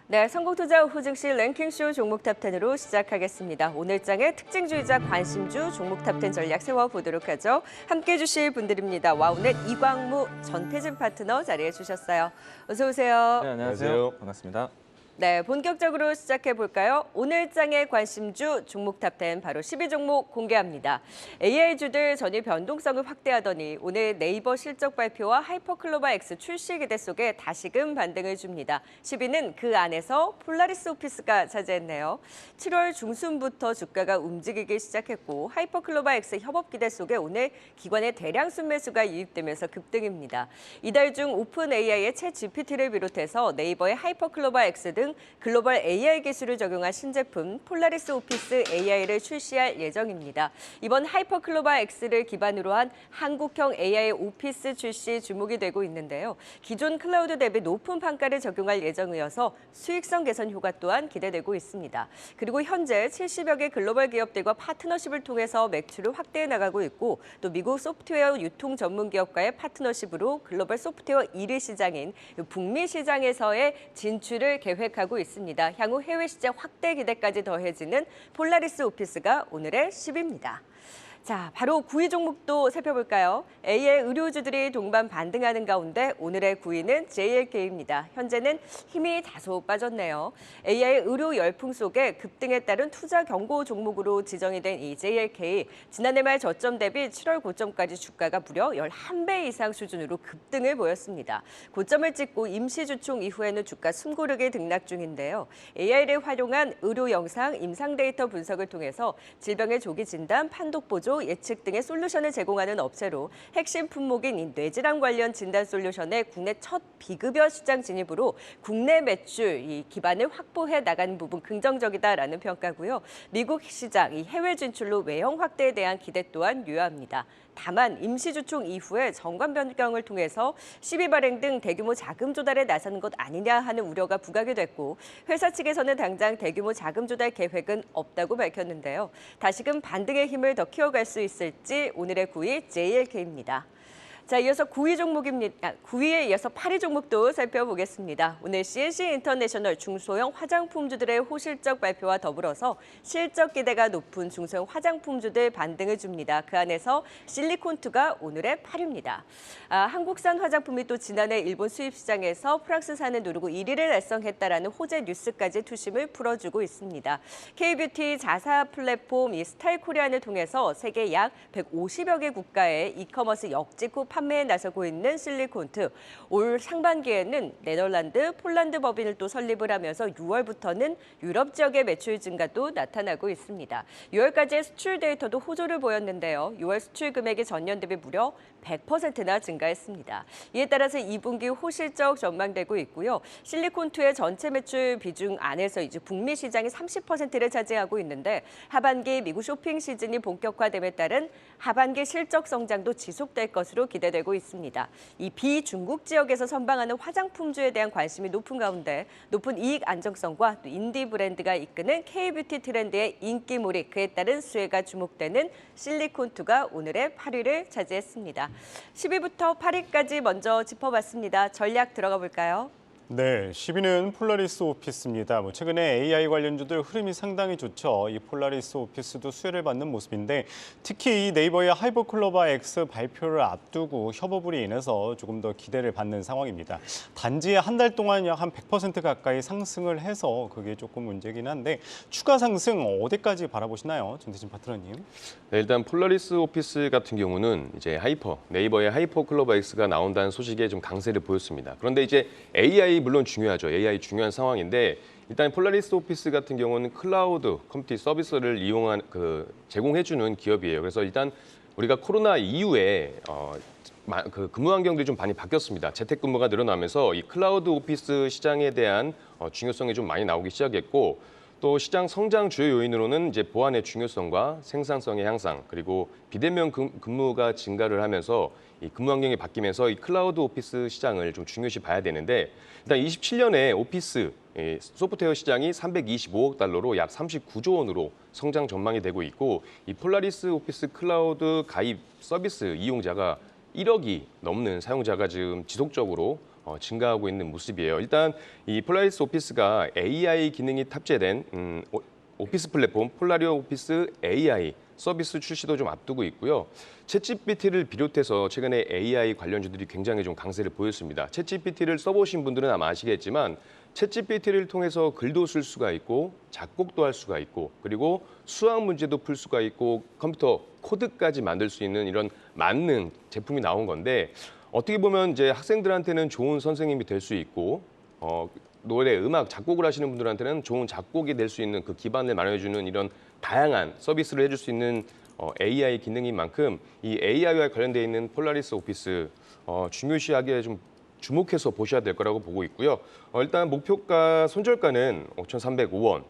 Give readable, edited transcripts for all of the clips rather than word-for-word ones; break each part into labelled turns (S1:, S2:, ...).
S1: 네, 성공투자 후증시 랭킹쇼 종목 탑10으로 시작하겠습니다. 오늘 장의 특징주의자 관심주 종목 탑10 전략 세워보도록 하죠. 함께해 주실 분들입니다. 와우넷 이광무 전태진 파트너 자리해 주셨어요. 어서 오세요.
S2: 네, 안녕하세요. 반갑습니다.
S1: 네, 본격적으로 시작해 볼까요? 오늘 장의 관심주 종목 탑10 바로 12종목 공개합니다. AI주들 전일 변동성을 확대하더니 오늘 네이버 실적 발표와 하이퍼클로바 X 출시 기대 속에 다시금 반등을 줍니다. 10위는 그 안에서 폴라리스 오피스가 차지했네요. 7월 중순부터 주가가 움직이기 시작했고 하이퍼클로바 X 협업 기대 속에 오늘 기관의 대량 순매수가 유입되면서 급등입니다. 이달 중 오픈 AI의 챗 GPT를 비롯해서 네이버의 하이퍼클로바 X 등 글로벌 AI 기술을 적용한 신제품 폴라리스 오피스 AI를 출시할 예정입니다. 이번 하이퍼클로바 X를 기반으로 한 한국형 AI 오피스 출시 주목이 되고 있는데요. 기존 클라우드 대비 높은 판가를 적용할 예정이어서 수익성 개선 효과 또한 기대되고 있습니다. 그리고 현재 70여 개 글로벌 기업들과 파트너십을 통해서 매출을 확대해 나가고 있고 또 미국 소프트웨어 유통 전문 기업과의 파트너십으로 글로벌 소프트웨어 1위 시장인 북미 시장에서의 진출을 계획하고 있습니다. 향후 해외 시장 확대 기대까지 더해지는 폴라리스 오피스가 오늘의 10위입니다. 자, 바로 9위 종목도 살펴볼까요? AI 의료주들이 동반 반등하는 가운데 오늘의 9위는 JLK입니다. 현재는 힘이 다소 빠졌네요. AI 의료 열풍 속에 급등에 따른 투자 경고 종목으로 지정이 된 이 JLK. 지난해 말 저점 대비 7월 고점까지 주가가 무려 11배 이상 수준으로 급등을 보였습니다. 고점을 찍고 임시주총 이후에는 주가 숨고르게 등락 중인데요. AI를 활용한 의료 영상, 임상 데이터 분석을 통해서 질병의 조기 진단, 판독 보조, 예측 등의 솔루션을 제공하는 업체로 핵심 품목인 이 뇌질환 관련 진단 솔루션의 국내 첫 비급여 시장 진입으로 국내 매출 기반을 확보해 나가는 부분 긍정적이다라는 평가고요. 미국 시장 해외 진출로 외형 확대에 대한 기대 또한 유효합니다. 다만 임시주총 이후에 정관 변경을 통해서 시비 발행 등 대규모 자금 조달에 나서는 것 아니냐 하는 우려가 부각이 됐고 회사 측에서는 당장 대규모 자금 조달 계획은 없다고 밝혔는데요. 다시금 반등의 힘을 더 키워갈 수 있을지 오늘의 9위 JLK입니다. 자, 이어서 9위 종목입니다. 9위에 이어서 8위 종목도 살펴보겠습니다. 오늘 CNC 인터내셔널 중소형 화장품주들의 호실적 발표와 더불어서 실적 기대가 높은 중소형 화장품주들 반등을 줍니다. 그 안에서 실리콘투가 오늘의 8위입니다. 한국산 화장품이 또 지난해 일본 수입 시장에서 프랑스산을 누르고 1위를 달성했다라는 호재 뉴스까지 투심을 풀어주고 있습니다. K뷰티 자사 플랫폼 이 스타일 코리안을 통해서 세계 약 150여 개 국가의 이커머스 역직구 판매에 나서고 있는 실리콘트. 올 상반기에는 네덜란드, 폴란드 법인을 또 설립을 하면서 6월부터는 유럽 지역의 매출 증가도 나타나고 있습니다. 6월까지의 수출 데이터도 호조를 보였는데요. 6월 수출 금액이 전년 대비 무려 100%나 증가했습니다. 이에 따라서 2분기 호실적 전망되고 있고요. 실리콘투의 전체 매출 비중 안에서 이제 북미 시장이 30%를 차지하고 있는데 하반기 미국 쇼핑 시즌이 본격화됨에 따른 하반기 실적 성장도 지속될 것으로 기대되고 있습니다. 이 비중국 지역에서 선방하는 화장품주에 대한 관심이 높은 가운데 높은 이익 안정성과 또 인디 브랜드가 이끄는 K뷰티 트렌드의 인기 몰이 그에 따른 수혜가 주목되는 실리콘투가 오늘의 8위를 차지했습니다. 10위부터 8위까지 먼저 짚어봤습니다. 전략 들어가 볼까요?
S3: 네, 10위는 폴라리스 오피스입니다. 최근에 AI 관련주들 흐름이 상당히 좋죠. 이 폴라리스 오피스도 수혜를 받는 모습인데 특히 이 네이버의 하이퍼클로바 X 발표를 앞두고 협업으로 인해서 조금 더 기대를 받는 상황입니다. 단지 한 달 동안 약 한 100% 가까이 상승을 해서 그게 조금 문제긴 한데 추가 상승 어디까지 바라보시나요, 전태진 파트너님?
S2: 네, 일단 폴라리스 오피스 같은 경우는 이제 네이버의 하이퍼클로바 X가 나온다는 소식에 좀 강세를 보였습니다. 그런데 이제 AI 물론 중요하죠. AI 중요한 상황인데 일단 폴라리스 오피스 같은 경우는 클라우드 컴퓨팅 서비스를 제공해주는 기업이에요. 그래서 일단 우리가 코로나 이후에 근무 환경들이 좀 많이 바뀌었습니다. 재택근무가 늘어나면서 이 클라우드 오피스 시장에 대한 중요성이 좀 많이 나오기 시작했고 또 시장 성장 주요 요인으로는 이제 보안의 중요성과 생산성의 향상 그리고 비대면 근무가 증가를 하면서 이 근무 환경이 바뀌면서 이 클라우드 오피스 시장을 좀 중요시 봐야 되는데 일단 27년에 오피스 소프트웨어 시장이 325억 달러로 약 39조 원으로 성장 전망이 되고 있고 이 폴라리스 오피스 클라우드 가입 서비스 이용자가 1억이 넘는 사용자가 지금 지속적으로 증가하고 있는 모습이에요. 일단 이 폴라리스 오피스가 AI 기능이 탑재된 오피스 플랫폼 폴라리오 오피스 AI 서비스 출시도 좀 앞두고 있고요. 챗GPT를 비롯해서 최근에 AI 관련주들이 굉장히 좀 강세를 보였습니다. 챗GPT를 써보신 분들은 아마 아시겠지만 챗GPT를 통해서 글도 쓸 수가 있고 작곡도 할 수가 있고 그리고 수학 문제도 풀 수가 있고 컴퓨터 코드까지 만들 수 있는 이런 만능 제품이 나온 건데 어떻게 보면 이제 학생들한테는 좋은 선생님이 될 수 있고 노래, 음악, 작곡을 하시는 분들한테는 좋은 작곡이 될 수 있는 그 기반을 마련해주는 이런 다양한 서비스를 해줄 수 있는 AI 기능인 만큼 이 AI와 관련되어 있는 폴라리스 오피스 중요시하게 좀 주목해서 보셔야 될 거라고 보고 있고요. 일단 목표가 손절가는 5,305원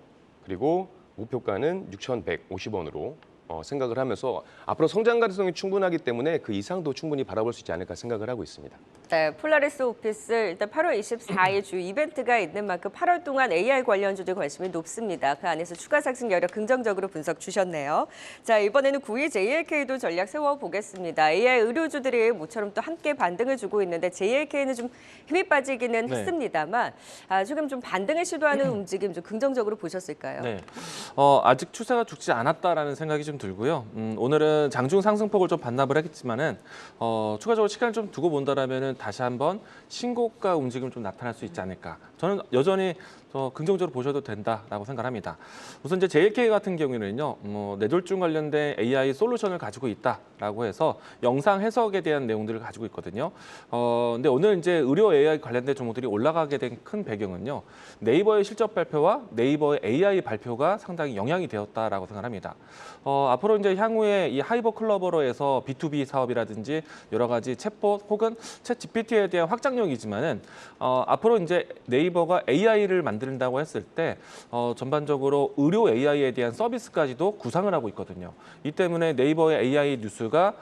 S2: 그리고 목표가는 6,150원으로 생각을 하면서 앞으로 성장 가능성이 충분하기 때문에 그 이상도 충분히 바라볼 수 있지 않을까 생각을 하고 있습니다.
S1: 네, 폴라리스 오피스 일단 8월 24일 주 이벤트가 있는 만큼 8월 동안 AI 관련주들 관심이 높습니다. 그 안에서 추가 상승 여력 긍정적으로 분석 주셨네요. 자, 이번에는 9위 JLK도 전략 세워보겠습니다. AI 의료주들이 모처럼 또 함께 반등을 주고 있는데 JLK는 좀 힘이 빠지기는 했습니다만 조금 좀 반등을 시도하는 움직임 좀 긍정적으로 보셨을까요?
S4: 네, 아직 추세가 죽지 않았다라는 생각이 좀 들고요. 오늘은 장중 상승폭을 좀 반납을 했지만은 추가적으로 시간을 좀 두고 본다라면은 다시 한번 신고가 움직임 좀 나타날 수 있지 않을까. 저는 여전히 긍정적으로 보셔도 된다라고 생각합니다. 우선 이제 JLK 같은 경우에는요, 뇌졸중 관련된 AI 솔루션을 가지고 있다라고 해서 영상 해석에 대한 내용들을 가지고 있거든요. 근데 오늘 이제 의료 AI 관련된 종목들이 올라가게 된 큰 배경은요, 네이버의 실적 발표와 네이버의 AI 발표가 상당히 영향이 되었다라고 생각합니다. 앞으로 이제 향후에 이 하이버 클로버로에서 B2B 사업이라든지 여러 가지 챗봇 혹은 챗 GPT에 대한 확장력이지만은 앞으로 이제 네이버가 AI를 만든다고 했을 때 전반적으로 의료 AI에 대한 서비스까지도 구상을 하고 있거든요. 이 때문에 네이버의 AI 뉴스가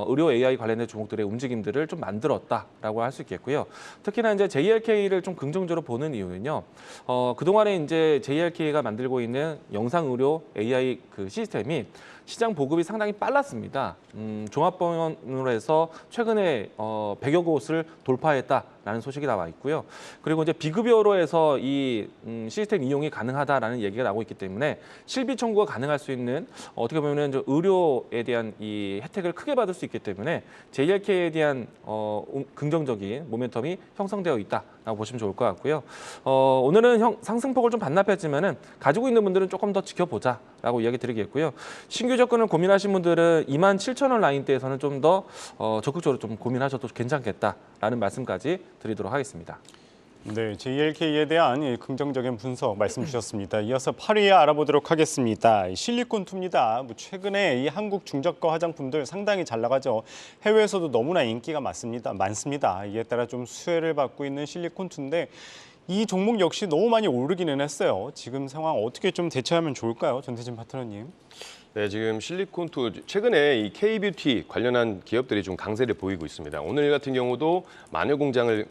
S4: 의료 AI 관련된 종목들의 움직임들을 좀 만들었다라고 할 수 있겠고요. 특히나 이제 JLK를 좀 긍정적으로 보는 이유는요. 그동안에 이제 JLK가 만들고 있는 영상 의료 AI 그 시스템이 시장 보급이 상당히 빨랐습니다. 종합병원으로 해서 최근에 100여 곳을 돌파했다라는 소식이 나와 있고요. 그리고 이제 비급여로 해서 이 시스템 이용이 가능하다라는 얘기가 나오고 있기 때문에 실비 청구가 가능할 수 있는 어떻게 보면 의료에 대한 이 혜택을 크게 받을 수 있기 때문에 JLK에 대한 긍정적인 모멘텀이 형성되어 있다라고 보시면 좋을 것 같고요. 오늘은 상승폭을 좀 반납했지만은 가지고 있는 분들은 조금 더 지켜보자라고 이야기 드리겠고요. 신규 접근을 고민하신 분들은 27,000원 라인대에서는 좀 더 적극적으로 좀 고민하셔도 괜찮겠다라는 말씀까지 드리도록 하겠습니다.
S3: 네, JLK에 대한 이 긍정적인 분석 말씀 주셨습니다. 이어서 8위 알아보도록 하겠습니다. 실리콘투입니다. 최근에 이 한국 중저가 화장품들 상당히 잘 나가죠. 해외에서도 너무나 인기가 많습니다. 이에 따라 좀 수혜를 받고 있는 실리콘투인데 이 종목 역시 너무 많이 오르기는 했어요. 지금 상황 어떻게 좀 대처하면 좋을까요, 전태진 파트너님?
S2: 네, 지금 실리콘투 최근에 이 K-뷰티 관련한 기업들이 좀 강세를 보이고 있습니다. 오늘 같은 경우도 마녀공장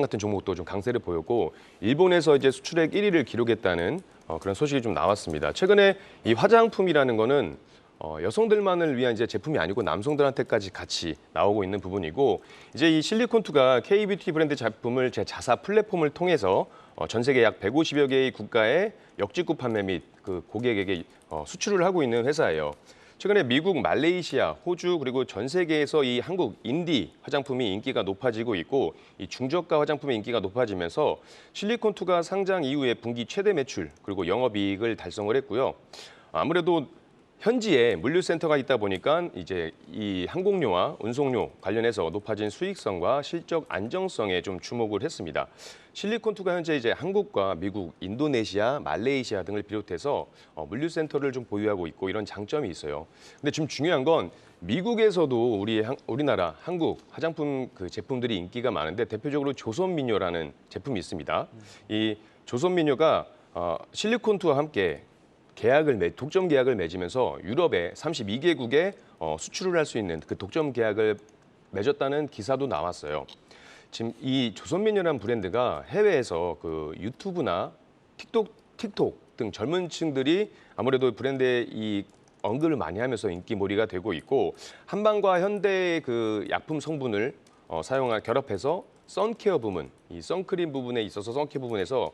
S2: 같은 종목도 좀 강세를 보였고 일본에서 이제 수출액 1위를 기록했다는 그런 소식이 좀 나왔습니다. 최근에 이 화장품이라는 거는 여성들만을 위한 이제 제품이 아니고 남성들한테까지 같이 나오고 있는 부분이고 이제 이 실리콘투가 K-뷰티 브랜드 제품을 제 자사 플랫폼을 통해서 전 세계 약 150여 개의 국가에 역직구 판매 및 그 고객에게 수출을 하고 있는 회사예요. 최근에 미국, 말레이시아, 호주 그리고 전 세계에서 이 한국 인디 화장품이 인기가 높아지고 있고 이 중저가 화장품의 인기가 높아지면서 실리콘투가 상장 이후에 분기 최대 매출 그리고 영업이익을 달성을 했고요. 아무래도 현지에 물류센터가 있다 보니까 이제 이 항공료와 운송료 관련해서 높아진 수익성과 실적 안정성에 좀 주목을 했습니다. 실리콘투가 현재 이제 한국과 미국, 인도네시아, 말레이시아 등을 비롯해서 물류센터를 좀 보유하고 있고 이런 장점이 있어요. 근데 지금 중요한 건 미국에서도 우리나라 한국 화장품 그 제품들이 인기가 많은데 대표적으로 조선민요라는 제품이 있습니다. 이 조선민요가 실리콘투와 함께 독점 계약을 맺으면서 유럽의 32개국에 수출을 할 수 있는 그 독점 계약을 맺었다는 기사도 나왔어요. 지금 이 조선민요라는 브랜드가 해외에서 그 유튜브나 틱톡 등 젊은 층들이 아무래도 브랜드의 이 언급을 많이 하면서 인기몰이가 되고 있고 한방과 현대의 그 약품 성분을 결합해서 선케어 부문, 이 선크림 부분에 있어서 선케어 부분에서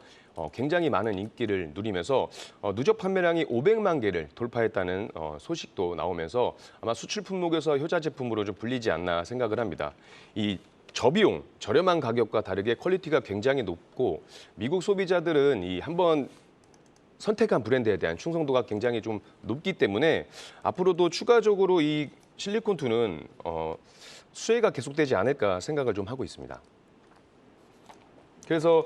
S2: 굉장히 많은 인기를 누리면서 누적 판매량이 500만 개를 돌파했다는 소식도 나오면서 아마 수출 품목에서 효자 제품으로 좀 불리지 않나 생각을 합니다. 이 저비용, 저렴한 가격과 다르게 퀄리티가 굉장히 높고 미국 소비자들은 이 한번 선택한 브랜드에 대한 충성도가 굉장히 좀 높기 때문에 앞으로도 추가적으로 이 실리콘2는 수혜가 계속되지 않을까 생각을 좀 하고 있습니다. 그래서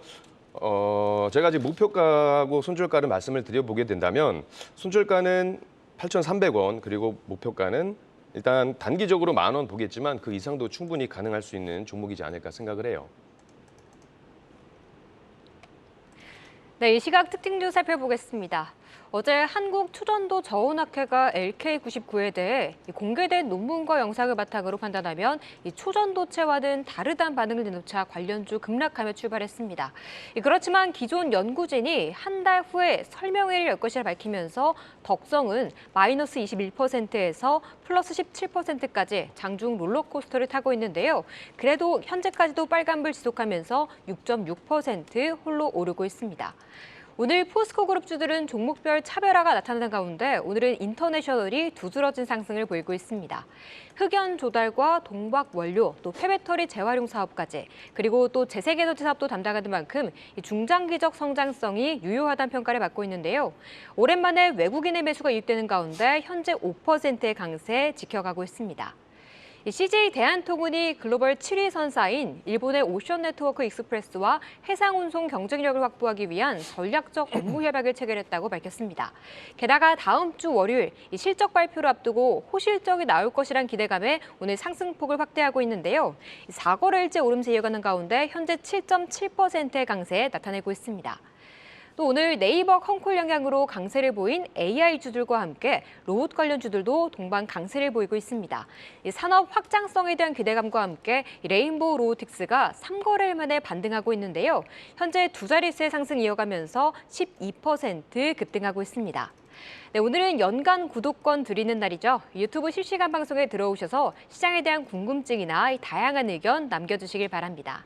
S2: 제가 지금 목표가하고 손절가를 말씀을 드려보게 된다면 손절가는 8,300원 그리고 목표가는 일단 단기적으로 10,000원 보겠지만 그 이상도 충분히 가능할 수 있는 종목이지 않을까 생각을 해요.
S5: 네, 이 시각 특징주 살펴보겠습니다. 어제 한국초전도 저온학회가 LK99에 대해 공개된 논문과 영상을 바탕으로 판단하면 이 초전도체와는 다르다는 반응을 내놓자 관련주 급락하며 출발했습니다. 그렇지만 기존 연구진이 한 달 후에 설명회를 열 것이라 밝히면서 덕성은 마이너스 21%에서 플러스 17%까지 장중 롤러코스터를 타고 있는데요. 그래도 현재까지도 빨간불 지속하면서 6.6% 홀로 오르고 있습니다. 오늘 포스코 그룹주들은 종목별 차별화가 나타나는 가운데 오늘은 인터내셔널이 두드러진 상승을 보이고 있습니다. 흑연 조달과 동박 원료, 또 폐배터리 재활용 사업까지, 그리고 또 재생에너지 사업도 담당하는 만큼 중장기적 성장성이 유효하다는 평가를 받고 있는데요. 오랜만에 외국인의 매수가 유입되는 가운데 현재 5%의 강세 지켜가고 있습니다. CJ 대한통운이 글로벌 7위 선사인 일본의 오션네트워크 익스프레스와 해상운송 경쟁력을 확보하기 위한 전략적 업무 협약을 체결했다고 밝혔습니다. 게다가 다음 주 월요일 실적 발표를 앞두고 호실적이 나올 것이란 기대감에 오늘 상승폭을 확대하고 있는데요. 4거래일째 오름세 이어가는 가운데 현재 7.7%의 강세 나타내고 있습니다. 또 오늘 네이버 콩콜 영향으로 강세를 보인 AI주들과 함께 로봇 관련주들도 동반 강세를 보이고 있습니다. 산업 확장성에 대한 기대감과 함께 레인보우 로보틱스가 3거래일 만에 반등하고 있는데요. 현재 두 자릿수의 상승 이어가면서 12% 급등하고 있습니다. 네, 오늘은 연간 구독권 드리는 날이죠. 유튜브 실시간 방송에 들어오셔서 시장에 대한 궁금증이나 다양한 의견 남겨주시길 바랍니다.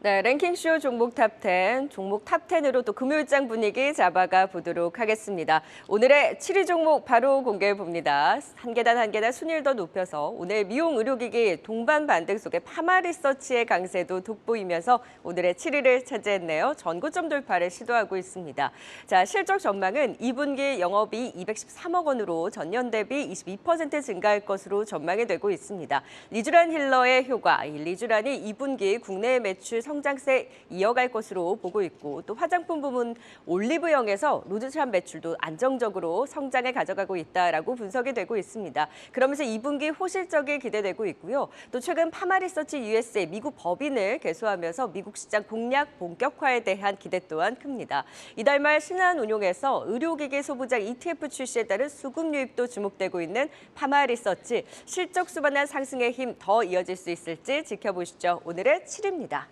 S1: 네, 랭킹쇼 종목 탑10, 종목 탑10으로 또 금요일장 분위기 잡아가 보도록 하겠습니다. 오늘의 7위 종목 바로 공개해 봅니다. 한 계단 한 계단 순위를 더 높여서 오늘 미용 의료기기 동반 반등 속에 파마리서치의 강세도 돋보이면서 오늘의 7위를 차지했네요. 전고점 돌파를 시도하고 있습니다. 자, 실적 전망은 2분기 영업이 213억 원으로 전년 대비 22% 증가할 것으로 전망이 되고 있습니다. 리쥬란 힐러의 효과, 리쥬란이 2분기 국내 매출 성장세 이어갈 것으로 보고 있고 또 화장품 부문 올리브영에서 로즈샵 매출도 안정적으로 성장을 가져가고 있다라고 분석이 되고 있습니다. 그러면서 2분기 호실적이 기대되고 있고요. 또 최근 파마리서치 USA 미국 법인을 개소하면서 미국 시장 공략 본격화에 대한 기대 또한 큽니다. 이달 말 신한운용에서 의료기기 소부장 ETF 출시에 따른 수급 유입도 주목되고 있는 파마리서치 실적 수반한 상승의 힘 더 이어질 수 있을지 지켜보시죠. 오늘의 7위입니다.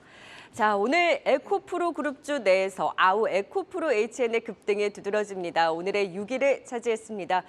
S1: 자, 오늘 에코프로 그룹주 내에서 아우 에코프로 HN의 급등이 두드러집니다. 오늘의 6위를 차지했습니다.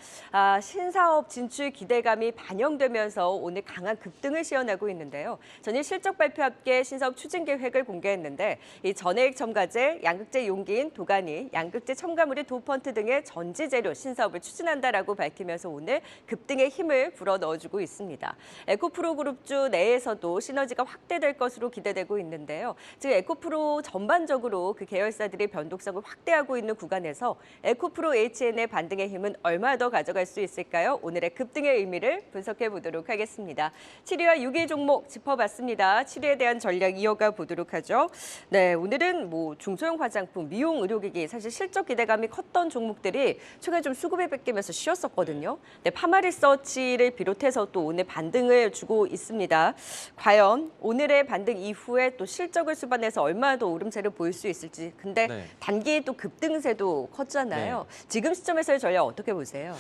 S1: 신사업 진출 기대감이 반영되면서 오늘 강한 급등을 시현하고 있는데요. 전일 실적 발표 함께 신사업 추진 계획을 공개했는데 이 전해액 첨가제, 양극재 용기인 도가니, 양극재 첨가물이 도펀트 등의 전지재료 신사업을 추진한다라고 밝히면서 오늘 급등의 힘을 불어넣어주고 있습니다. 에코프로 그룹주 내에서도 시너지가 확대될 것으로 기대되고 있는데요. 즉 에코프로 전반적으로 그 계열사들이 변동성을 확대하고 있는 구간에서 에코프로 HN의 반등의 힘은 얼마 더 가져갈 수 있을까요? 오늘의 급등의 의미를 분석해 보도록 하겠습니다. 7위와 6위 종목 짚어봤습니다. 7위에 대한 전략 이어가 보도록 하죠. 네, 오늘은 중소형 화장품, 미용 의료기기 사실 실적 기대감이 컸던 종목들이 최근에 좀 수급에 뺏기면서 쉬었었거든요. 네, 파마리서치를 비롯해서 또 오늘 반등을 주고 있습니다. 과연 오늘의 반등 이후에 또 실적을 수반에서 얼마나 더 오름세를 보일 수 있을지. 근데
S4: 네.
S1: 단기 또 급등세도 컸잖아요. 지금 시점에서의 전략 어떻게 보세요?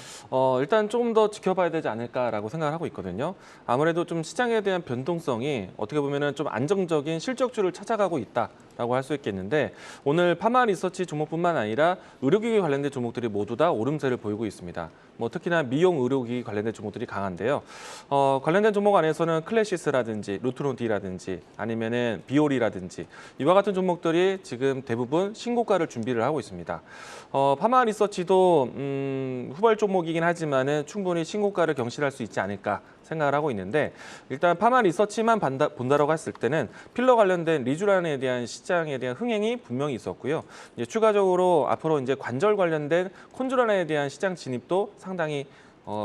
S4: 일단 조금 더 지켜봐야 되지 않을까라고 생각을 하고 있거든요. 아무래도 좀 시장에 대한 변동성이 어떻게 보면은 좀 안정적인 실적주를 찾아가고 있다라고 할 수 있겠는데 오늘 파마 리서치 종목뿐만 아니라 의료기기 관련된 종목들이 모두 다 오름세를 보이고 있습니다. 뭐 특히나 미용 의료기기 관련된 종목들이 강한데요. 관련된 종목 안에서는 클래시스라든지 루트론디라든지 아니면은 비올이라든지 이와 같은 종목들이 지금 대부분 신고가를 준비를 하고 있습니다. 파마 리서치도 후발 종목이긴 하지만은 충분히 신고가를 경신할 수 있지 않을까 생각을 하고 있는데 일단 파마 리서치만 본다라고 했을 때는 필러 관련된 리쥬란에 대한 시장에 대한 흥행이 분명히 있었고요. 이제 추가적으로 앞으로 이제 관절 관련된 콘드로란에 대한 시장 진입도 상당히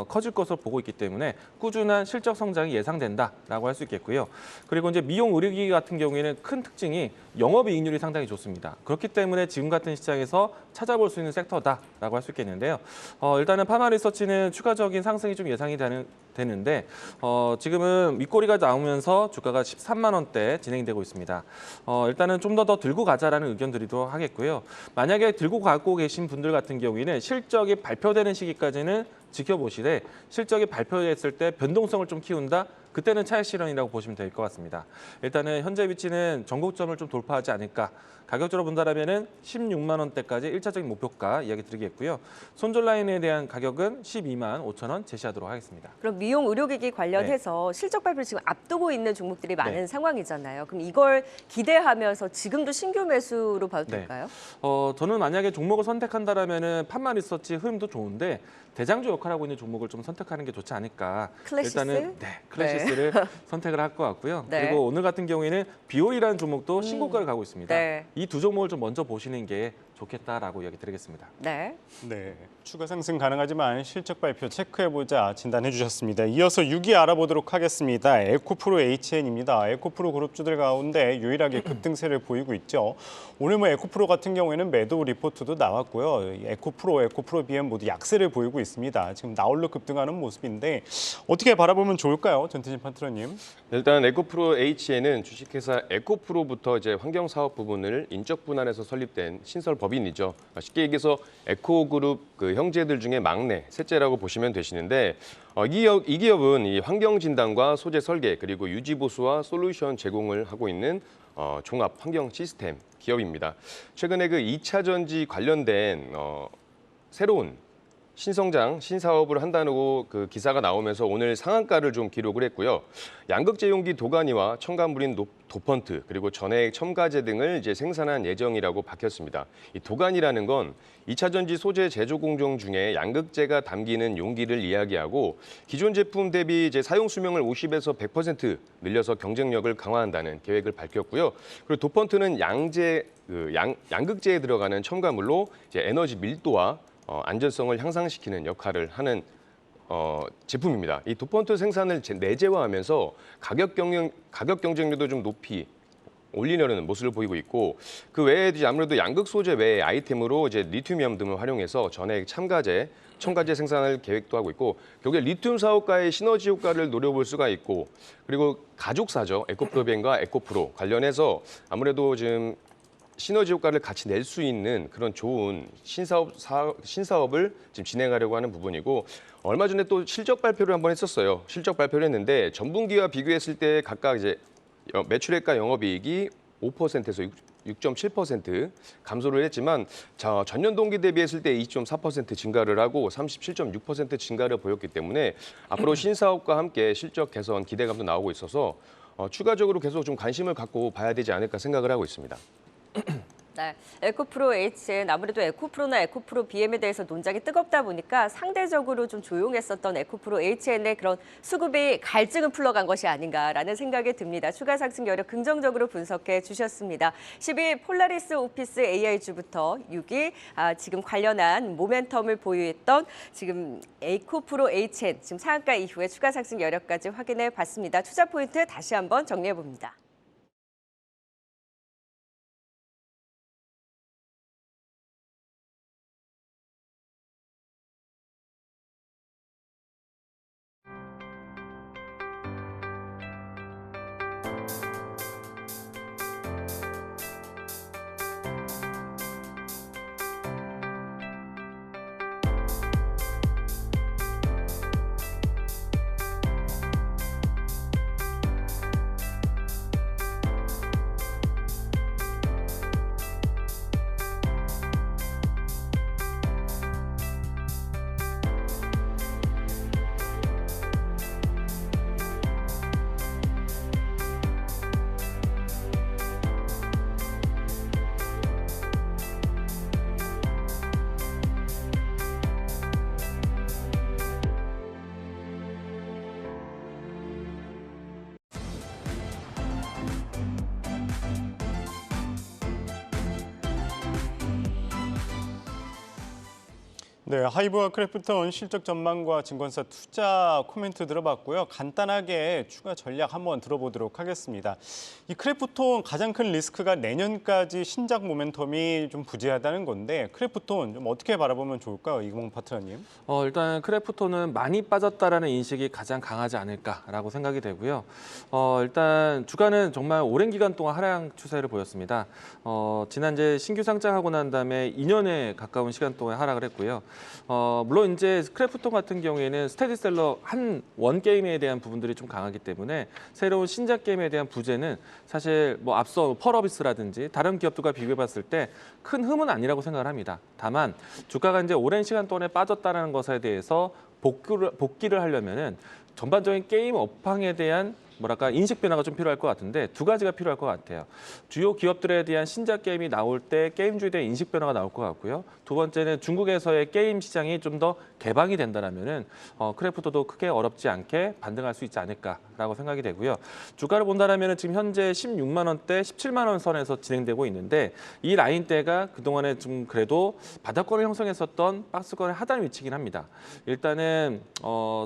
S4: 커질 것으로 보고 있기 때문에 꾸준한 실적 성장이 예상된다라고 할 수 있겠고요. 그리고 이제 미용 의료기기 같은 경우에는 큰 특징이 영업이익률이 상당히 좋습니다. 그렇기 때문에 지금 같은 시장에서 찾아볼 수 있는 섹터다라고 할 수 있겠는데요. 일단은 파마 리서치는 추가적인 상승이 좀 예상이 되는데 지금은 윗꼬리가 나오면서 주가가 13만 원대 진행되고 있습니다. 일단은 좀 더 들고 가자라는 의견 드리도록 하겠고요. 만약에 들고 가고 계신 분들 같은 경우에는 실적이 발표되는 시기까지는 지켜보시되 실적이 발표됐을 때 변동성을 좀 키운다? 그때는 차익 실현이라고 보시면 될 것 같습니다. 일단은 현재 위치는 전고점을 좀 돌파하지 않을까. 가격적으로 본다라면은 16만 원대까지 1차적인 목표가 이야기 드리겠고요. 손절 라인에 대한 가격은 12만 5천 원 제시하도록 하겠습니다.
S1: 그럼 미용 의료기기 관련해서 실적 발표를 지금 앞두고 있는 종목들이 많은 상황이잖아요. 그럼 이걸 기대하면서 지금도 신규 매수로 봐도 될까요?
S4: 저는 만약에 종목을 선택한다라면은 판마 리서치 흐름도 좋은데 대장주 역할을 하고 있는 종목을 좀 선택하는 게 좋지 않을까.
S1: 클래시스?
S4: 일단은 클래시스를 선택을 할 것 같고요.
S1: 네.
S4: 그리고 오늘 같은 경우에는 비올이라는 종목도 신고가를 가고 있습니다.
S1: 네.
S4: 이 두 종목을 좀 먼저 보시는 게 좋겠다라고 이야기 드리겠습니다.
S1: 네.
S3: 네, 추가 상승 가능하지만 실적 발표 체크해보자 진단해 주셨습니다. 이어서 6위 알아보도록 하겠습니다. 에코프로 HN입니다. 에코프로 그룹주들 가운데 유일하게 급등세를 보이고 있죠. 오늘 뭐 에코프로 같은 경우에는 매도 리포트도 나왔고요. 에코프로 BM 모두 약세를 보이고 있습니다. 지금 나홀로 급등하는 모습인데 어떻게 바라보면 좋을까요, 전태진 판트러님?
S2: 일단 에코프로 H에는 주식회사 에코프로부터 이제 환경사업 부분을 인적 분할해서 설립된 신설 법인이죠. 쉽게 얘기해서 에코그룹 그 형제들 중에 막내, 셋째라고 보시면 되시는데 이 기업은 이 환경 진단과 소재 설계 그리고 유지 보수와 솔루션 제공을 하고 있는 종합 환경 시스템 기업입니다. 최근에 그 2차 전지 관련된 새로운 신성장, 신사업을 한다고 그 기사가 나오면서 오늘 상한가를 좀 기록을 했고요. 양극재용기 도가니와 첨가물인 도펀트 그리고 전해액 첨가제 등을 이제 생산한 예정이라고 밝혔습니다. 이 도가니라는 건 2차 전지 소재 제조 공정 중에 양극재가 담기는 용기를 이야기하고 기존 제품 대비 이제 사용 수명을 50에서 100% 늘려서 경쟁력을 강화한다는 계획을 밝혔고요. 그리고 도펀트는 양극재에 들어가는 첨가물로 이제 에너지 밀도와 안전성을 향상시키는 역할을 하는 제품입니다. 이 도펀트 생산을 내재화하면서 가격 경쟁력도 좀 높이 올리려는 모습을 보이고 있고 그 외에 이제 아무래도 양극 소재 외의 아이템으로 이제 리튬이온 등을 활용해서 전해액 첨가제 생산을 계획도 하고 있고 결국에 리튬 사업과의 시너지 효과를 노려볼 수가 있고 그리고 가족사죠. 에코프로벤과 에코프로 관련해서 아무래도 지금 시너지 효과를 같이 낼 수 있는 그런 좋은 신사업을 지금 진행하려고 하는 부분이고 얼마 전에 또 실적 발표를 한번 했었어요. 실적 발표를 했는데 전분기와 비교했을 때 각각 이제 매출액과 영업이익이 5%에서 6.7% 감소를 했지만 전년 동기 대비했을 때 2.4% 증가를 하고 37.6% 증가를 보였기 때문에 앞으로 신사업과 함께 실적 개선 기대감도 나오고 있어서 추가적으로 계속 좀 관심을 갖고 봐야 되지 않을까 생각을 하고 있습니다.
S1: 네, 에코프로 HN 아무래도 에코프로나 에코프로 BM에 대해서 논쟁이 뜨겁다 보니까 상대적으로 좀 조용했었던 에코프로 HN의 그런 수급이 갈증을 풀러간 것이 아닌가라는 생각이 듭니다. 추가 상승 여력 긍정적으로 분석해 주셨습니다. 10위 폴라리스 오피스 AI주부터 6위 지금 관련한 모멘텀을 보유했던 지금 에코프로 HN 지금 상한가 이후에 추가 상승 여력까지 확인해 봤습니다. 투자 포인트 다시 한번 정리해 봅니다.
S3: 네, 하이브와 크래프톤 실적 전망과 증권사 투자 코멘트 들어봤고요. 간단하게 추가 전략 한번 들어보도록 하겠습니다. 이 크래프톤 가장 큰 리스크가 내년까지 신작 모멘텀이 좀 부재하다는 건데 크래프톤 좀 어떻게 바라보면 좋을까요, 이금홍 파트너님?
S4: 일단 크래프톤은 많이 빠졌다라는 인식이 가장 강하지 않을까라고 생각이 되고요. 일단 주가는 정말 오랜 기간 동안 하락 추세를 보였습니다. 지난 이제 신규 상장하고 난 다음에 2년에 가까운 시간 동안 하락을 했고요. 물론 이제 크래프톤 같은 경우에는 스테디셀러 한 원 게임에 대한 부분들이 좀 강하기 때문에 새로운 신작 게임에 대한 부재는 사실 뭐 앞서 펄어비스라든지 다른 기업들과 비교해봤을 때 큰 흠은 아니라고 생각을 합니다. 다만 주가가 이제 오랜 시간 동안에 빠졌다는 것에 대해서 복귀를 하려면은 전반적인 게임 업황에 대한 뭐랄까 인식 변화가 좀 필요할 것 같은데 두 가지가 필요할 것 같아요. 주요 기업들에 대한 신작 게임이 나올 때 게임주에 대한 인식 변화가 나올 것 같고요. 두 번째는 중국에서의 게임 시장이 좀 더 개방이 된다면은 크래프톤도 크게 어렵지 않게 반등할 수 있지 않을까라고 생각이 되고요. 주가를 본다라면은 지금 현재 16만 원대, 17만 원 선에서 진행되고 있는데 이 라인대가 그동안에 좀 그래도 바닥권을 형성했었던 박스권의 하단 위치긴 합니다. 일단은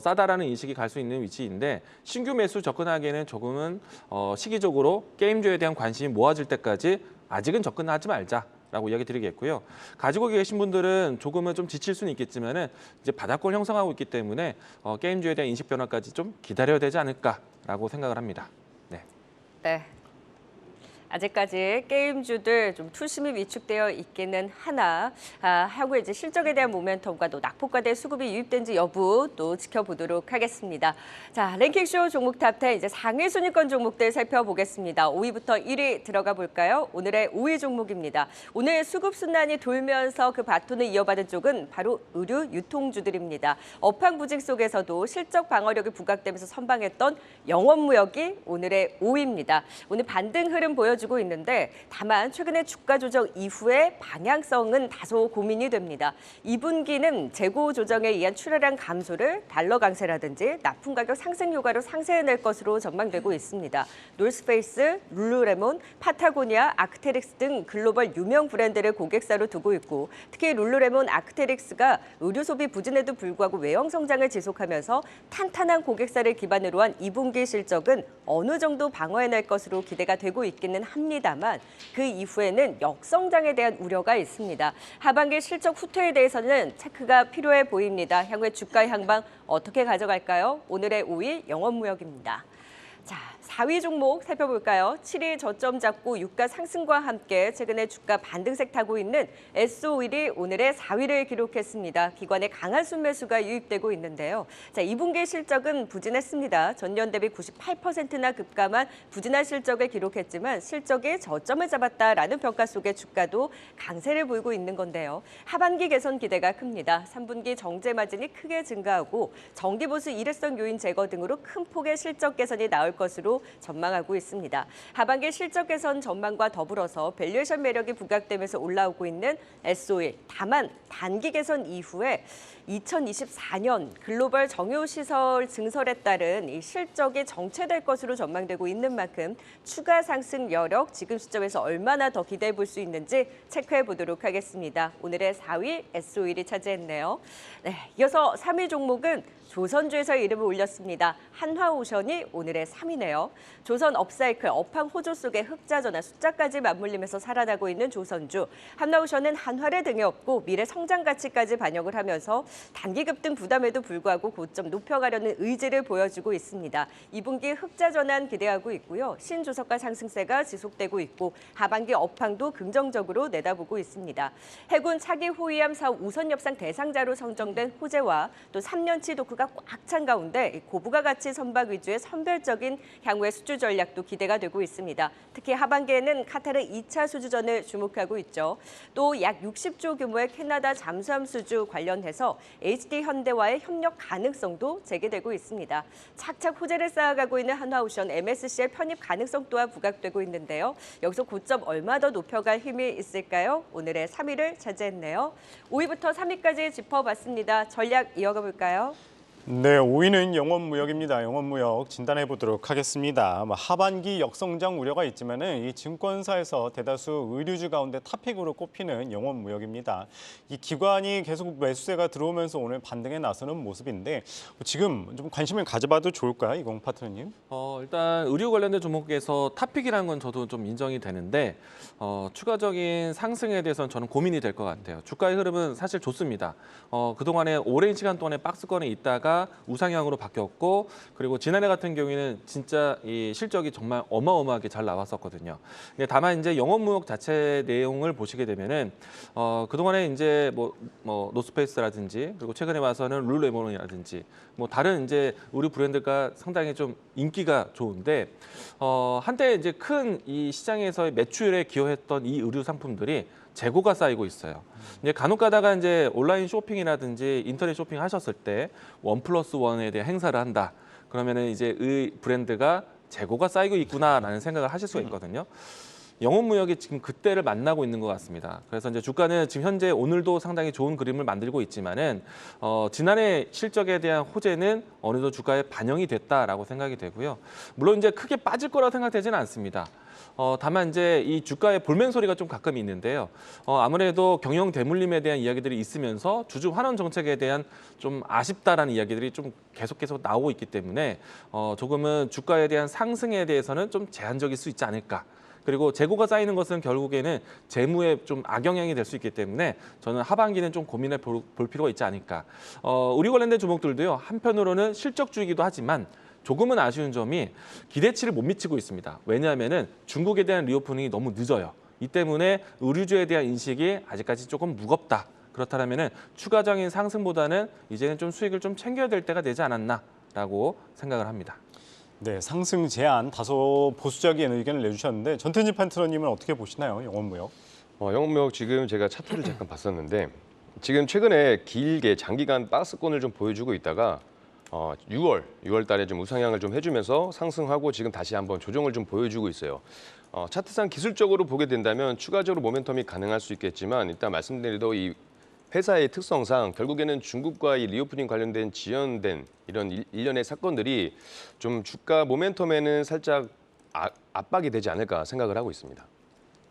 S4: 싸다라는 인식이 갈 수 있는 위치인데 신규 매수 접근하기에는 조금은 시기적으로 게임주에 대한 관심이 모아질 때까지 아직은 접근하지 말자라고 이야기 드리겠고요. 가지고 계신 분들은 조금은 좀 지칠 수는 있겠지만은 이제 바닥권 형성하고 있기 때문에 게임주에 대한 인식 변화까지 좀 기다려야 되지 않을까라고 생각을 합니다. 네.
S1: 네. 아직까지 게임주들 좀 투심이 위축되어 있기는 하나 하고 이제 실적에 대한 모멘텀과 또 낙폭과대 수급이 유입된지 여부 또 지켜보도록 하겠습니다. 자, 랭킹쇼 종목 탑10 이제 상위 순위권 종목들 살펴보겠습니다. 5위부터 1위 들어가 볼까요? 오늘의 5위 종목입니다. 오늘 수급 순환이 돌면서 그 바톤을 이어받은 쪽은 바로 의류 유통주들입니다. 업황 부직 속에서도 실적 방어력이 부각되면서 선방했던 영업무역이 오늘의 5위입니다. 오늘 반등 흐름 보여주고 있는데 다만 최근에 주가 조정 이후에 방향성은 다소 고민이 됩니다. 2분기는 재고 조정에 의한 출하량 감소를 달러 강세라든지 납품 가격 상승 효과로 상쇄해낼 것으로 전망되고 있습니다. 노스페이스, 룰루레몬, 파타고니아, 아크테릭스 등 글로벌 유명 브랜드를 고객사로 두고 있고 특히 룰루레몬, 아크테릭스가 의류 소비 부진에도 불구하고 외형 성장을 지속하면서 탄탄한 고객사를 기반으로 한 2분기 실적은 어느 정도 방어해낼 것으로 기대가 되고 있기는 합니다만 그 이후에는 역성장에 대한 우려가 있습니다. 하반기 실적 후퇴에 대해서는 체크가 필요해 보입니다. 향후에 주가 향방 어떻게 가져갈까요? 오늘의 5위 영업무역입니다. 자, 4위 종목 살펴볼까요? 7위 저점 잡고 유가 상승과 함께 최근에 주가 반등색 타고 있는 S-오일이 오늘의 4위를 기록했습니다. 기관의 강한 순매수가 유입되고 있는데요. 자, 2분기 실적은 부진했습니다. 전년 대비 98%나 급감한 부진한 실적을 기록했지만 실적이 저점을 잡았다라는 평가 속에 주가도 강세를 보이고 있는 건데요. 하반기 개선 기대가 큽니다. 3분기 정제 마진이 크게 증가하고 정기보수 일회성 요인 제거 등으로 큰 폭의 실적 개선이 나올 것으로 전망하고 있습니다. 하반기 실적 개선 전망과 더불어서 밸류에이션 매력이 부각되면서 올라오고 있는 S-오일. 다만 단기 개선 이후에 2024년 글로벌 정유시설 증설에 따른 이 실적이 정체될 것으로 전망되고 있는 만큼 추가 상승 여력 지금 시점에서 얼마나 더 기대해 볼 수 있는지 체크해 보도록 하겠습니다. 오늘의 4위 S-오일이 차지했네요. 네, 이어서 3위 종목은 조선주에서 이름을 올렸습니다. 한화오션이 오늘의 3위네요. 조선 업사이클, 업황 호조 속에 흑자 전환, 숫자까지 맞물리면서 살아나고 있는 조선주. 한화오션은 한화를 등에 업고 미래 성장 가치까지 반영을 하면서 단기 급등 부담에도 불구하고 고점 높여가려는 의지를 보여주고 있습니다. 2분기 흑자 전환 기대하고 있고요. 신조석가 상승세가 지속되고 있고 하반기 업황도 긍정적으로 내다보고 있습니다. 해군 차기 호위함 사업 우선 협상 대상자로 선정된 호재와 또 3년치 도크가 꽉 찬 가운데 고부가 가치 선박 위주의 선별적인 향후의 수주 전략도 기대가 되고 있습니다. 특히 하반기에는 카타르 2차 수주전을 주목하고 있죠. 또 약 60조 규모의 캐나다 잠수함 수주 관련해서 HD 현대와의 협력 가능성도 제기되고 있습니다. 착착 호재를 쌓아가고 있는 한화오션 MSC의 편입 가능성 또한 부각되고 있는데요. 여기서 고점 얼마 더 높여갈 힘이 있을까요? 오늘의 3위를 차지했네요. 5위부터 3위까지 짚어봤습니다. 전략 이어가 볼까요?
S3: 네, 5위는 영업무역입니다. 영업무역 진단해 보도록 하겠습니다. 하반기 역성장 우려가 있지만은 이 증권사에서 대다수 의류주 가운데 탑픽으로 꼽히는 영업무역입니다. 이 기관이 계속 매수세가 들어오면서 오늘 반등에 나서는 모습인데 지금 좀 관심을 가져봐도 좋을까요, 이공 파트너님?
S4: 일단 의류 관련된 종목에서 탑픽이라는 건 저도 좀 인정이 되는데 추가적인 상승에 대해서는 저는 고민이 될 것 같아요. 주가의 흐름은 사실 좋습니다. 그동안에 오랜 시간 동안에 박스권에 있다가 우상향으로 바뀌었고 그리고 지난해 같은 경우에는 진짜 이 실적이 정말 어마어마하게 잘 나왔었거든요. 근데 다만 이제 영업무역 자체 내용을 보시게 되면은 그동안에 이제 뭐 노스페이스라든지 그리고 최근에 와서는 룰루레몬이라든지 뭐 다른 이제 의류 브랜드가 상당히 좀 인기가 좋은데 한때 이제 큰 이 시장에서의 매출에 기여했던 이 의류 상품들이 재고가 쌓이고 있어요. 이제 간혹 가다가 이제 온라인 쇼핑이라든지 인터넷 쇼핑 하셨을 때 1+1에 대한 행사를 한다. 그러면은 이제 의 브랜드가 재고가 쌓이고 있구나라는 생각을 하실 수가 있거든요. 영업무역이 지금 그때를 만나고 있는 것 같습니다. 그래서 이제 주가는 지금 현재 오늘도 상당히 좋은 그림을 만들고 있지만은 지난해 실적에 대한 호재는 어느 정도 주가에 반영이 됐다라고 생각이 되고요. 물론 이제 크게 빠질 거라고 생각되지는 않습니다. 다만 이제 이 주가의 볼멘 소리가 좀 가끔 있는데요. 아무래도 경영 대물림에 대한 이야기들이 있으면서 주주 환원 정책에 대한 좀 아쉽다라는 이야기들이 좀 계속 나오고 있기 때문에 조금은 주가에 대한 상승에 대해서는 좀 제한적일 수 있지 않을까. 그리고 재고가 쌓이는 것은 결국에는 재무에 좀 악영향이 될 수 있기 때문에 저는 하반기는 좀 고민해 볼 필요가 있지 않을까. 의류 관련된 종목들도요. 한편으로는 실적주이기도 하지만 조금은 아쉬운 점이 기대치를 못 미치고 있습니다. 왜냐하면은 중국에 대한 리오프닝이 너무 늦어요. 이 때문에 의류주에 대한 인식이 아직까지 조금 무겁다. 그렇다면은 추가적인 상승보다는 이제는 좀 수익을 좀 챙겨야 될 때가 되지 않았나라고 생각을 합니다.
S3: 네, 상승 제한 다소 보수적인 의견을 내주셨는데 전태진 파트너님은 어떻게 보시나요, 영업무역?
S2: 영업무역 지금 제가 차트를 잠깐 봤었는데 지금 최근에 길게 장기간 박스권을 좀 보여주고 있다가 6월 달에 좀 우상향을 좀 해주면서 상승하고 지금 다시 한번 조정을 좀 보여주고 있어요. 차트상 기술적으로 보게 된다면 추가적으로 모멘텀이 가능할 수 있겠지만 일단 말씀드리도 이 회사의 특성상 결국에는 중국과 이 리오프닝 관련된 지연된 이런 일련의 사건들이 좀 주가 모멘텀에는 살짝 압박이 되지 않을까 생각을 하고 있습니다.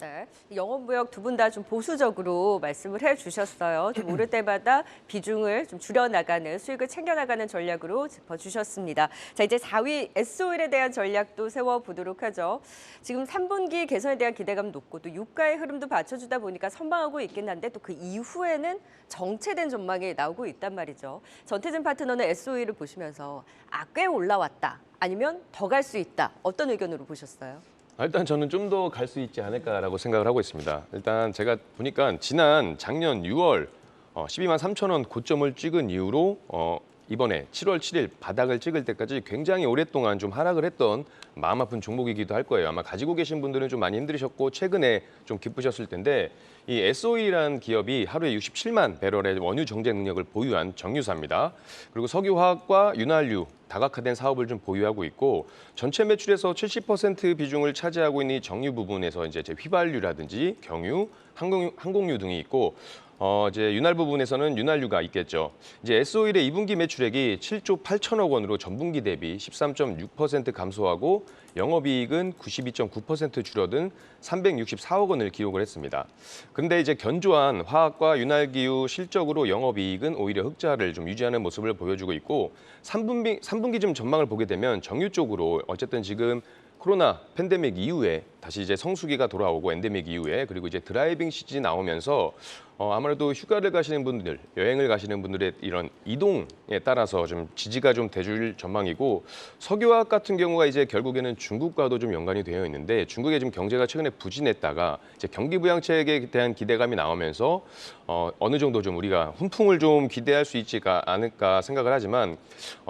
S1: 네, 영업무역 두 분 다 좀 보수적으로 말씀을 해주셨어요. 좀 오를 때마다 비중을 좀 줄여나가는, 수익을 챙겨나가는 전략으로 짚어주셨습니다. 자, 이제 4위 S-오일에 대한 전략도 세워보도록 하죠. 지금 3분기 개선에 대한 기대감 높고 또 유가의 흐름도 받쳐주다 보니까 선방하고 있긴 한데 또 그 이후에는 정체된 전망이 나오고 있단 말이죠. 전태진 파트너는 S-오일을 보시면서 꽤 올라왔다, 아니면 더 갈 수 있다. 어떤 의견으로 보셨어요?
S2: 일단 저는 좀 더 갈 수 있지 않을까라고 생각을 하고 있습니다. 일단 제가 보니까 작년 6월 12만 3천 원 고점을 찍은 이후로 이번에 7월 7일 바닥을 찍을 때까지 굉장히 오랫동안 좀 하락을 했던 마음 아픈 종목이기도 할 거예요. 아마 가지고 계신 분들은 좀 많이 힘들으셨고 최근에 좀 기쁘셨을 텐데 이 S-오일이라는 기업이 하루에 67만 배럴의 원유 정제 능력을 보유한 정유사입니다. 그리고 석유화학과 윤활유, 다각화된 사업을 좀 보유하고 있고 전체 매출에서 70% 비중을 차지하고 있는 이 정유 부분에서 이제 휘발유라든지 경유, 항공유 등이 있고 이제 윤활 부분에서는 윤활유가 있겠죠. 이제 S-오일의 2분기 매출액이 7조 8천억 원으로 전분기 대비 13.6% 감소하고 영업이익은 92.9% 줄어든 364억 원을 기록을 했습니다. 그런데 이제 견조한 화학과 윤활기유 실적으로 영업이익은 오히려 흑자를 좀 유지하는 모습을 보여주고 있고 3분기 좀 전망을 보게 되면 정유 쪽으로 어쨌든 지금 코로나 팬데믹 이후에 다시 이제 성수기가 돌아오고 엔데믹 이후에 그리고 이제 드라이빙 시즌이 나오면서 아무래도 휴가를 가시는 분들, 여행을 가시는 분들의 이런 이동에 따라서 좀 지지가 좀 돼줄 전망이고 석유화학 같은 경우가 이제 결국에는 중국과도 좀 연관이 되어 있는데 중국의 지금 경제가 최근에 부진했다가 이제 경기 부양책에 대한 기대감이 나오면서 어느 정도 좀 우리가 훈풍을 좀 기대할 수 있지 않을까 생각을 하지만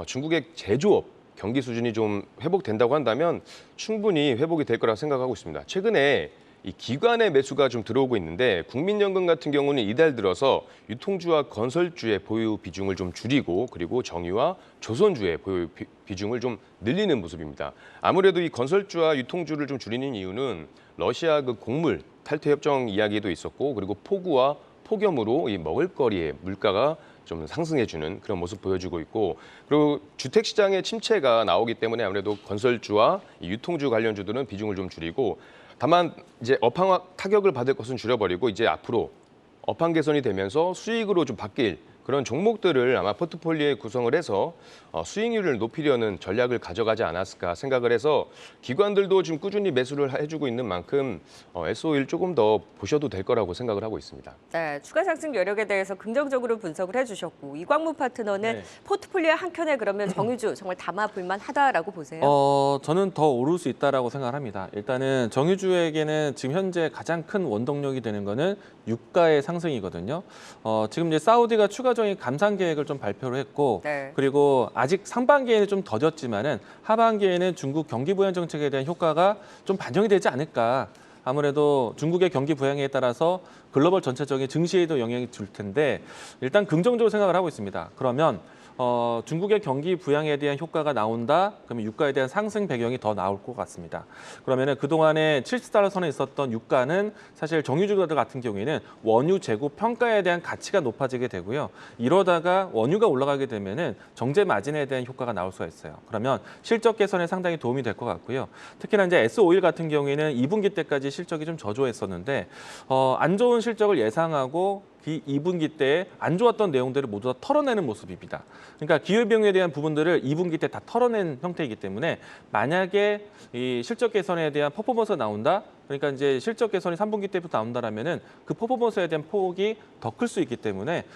S2: 중국의 제조업 경기 수준이 좀 회복된다고 한다면 충분히 회복이 될 거라고 생각하고 있습니다. 최근에 이 기관의 매수가 좀 들어오고 있는데 국민연금 같은 경우는 이달 들어서 유통주와 건설주의 보유 비중을 좀 줄이고 그리고 정유와 조선주의 보유 비중을 좀 늘리는 모습입니다. 아무래도 이 건설주와 유통주를 좀 줄이는 이유는 러시아 그 곡물 탈퇴 협정 이야기도 있었고 그리고 폭우와 폭염으로 이 먹을거리의 물가가 좀 상승해주는 그런 모습 보여주고 있고 그리고 주택 시장의 침체가 나오기 때문에 아무래도 건설주와 이 유통주 관련주들은 비중을 좀 줄이고 다만 이제 업황 타격을 받을 것은 줄여버리고 이제 앞으로 업황 개선이 되면서 수익으로 좀 바뀔 그런 종목들을 아마 포트폴리오에 구성을 해서 수익률을 높이려는 전략을 가져가지 않았을까 생각을 해서 기관들도 지금 꾸준히 매수를 해주고 있는 만큼 S51 조금 더 보셔도 될 거라고 생각을 하고 있습니다.
S1: 네, 추가 상승 여력에 대해서 긍정적으로 분석을 해주셨고 이광무 파트너는
S4: 네.
S1: 포트폴리오 한 켠에 그러면 정유주 정말 담아볼 만하다라고 보세요?
S4: 저는 더 오를 수 있다라고 생각을 합니다. 일단은 정유주에게는 지금 현재 가장 큰 원동력이 되는 거는 유가의 상승이거든요. 지금 이제 사우디가 추가적인 감산 계획을 좀 발표를 했고,
S1: 네.
S4: 그리고 아직 상반기에는 좀 더뎠지만은 하반기에는 중국 경기 부양 정책에 대한 효과가 좀 반영이 되지 않을까. 아무래도 중국의 경기 부양에 따라서 글로벌 전체적인 증시에도 영향이 줄 텐데 일단 긍정적으로 생각을 하고 있습니다. 그러면 중국의 경기 부양에 대한 효과가 나온다. 그러면 유가에 대한 상승 배경이 더 나올 것 같습니다. 그러면은 그동안에 70달러 선에 있었던 유가는 사실 정유주들 같은 경우에는 원유 재고 평가에 대한 가치가 높아지게 되고요. 이러다가 원유가 올라가게 되면은 정제 마진에 대한 효과가 나올 수가 있어요. 그러면 실적 개선에 상당히 도움이 될 것 같고요. 특히나 이제 S51 같은 경우에는 2분기 때까지 실적이 좀 저조했었는데 안 좋은 실적을 예상하고 2분기 때 안 좋았던 내용들을 모두 다 털어내는 모습입니다. 그러니까 기회비용에 대한 부분들을 2분기 때 다 털어낸 형태이기 때문에 만약에 이 실적 개선에 대한 퍼포먼스가 나온다. 그러니까 이제 실적 개선이 3분기 때부터 나온다라면은 그 퍼포먼스에 대한 폭이 더 클 수 있기 때문에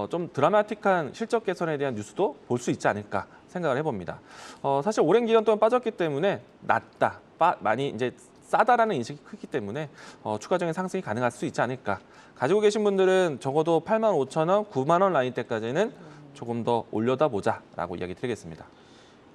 S4: 좀 드라마틱한 실적 개선에 대한 뉴스도 볼 수 있지 않을까 생각을 해봅니다. 사실 오랜 기간 동안 빠졌기 때문에 낮다, 많이 이제 싸다라는 인식이 크기 때문에 추가적인 상승이 가능할 수 있지 않을까. 가지고 계신 분들은 적어도 85,000원, 9만 원 라인대까지는 조금 더 올려다 보자라고 이야기 드리겠습니다.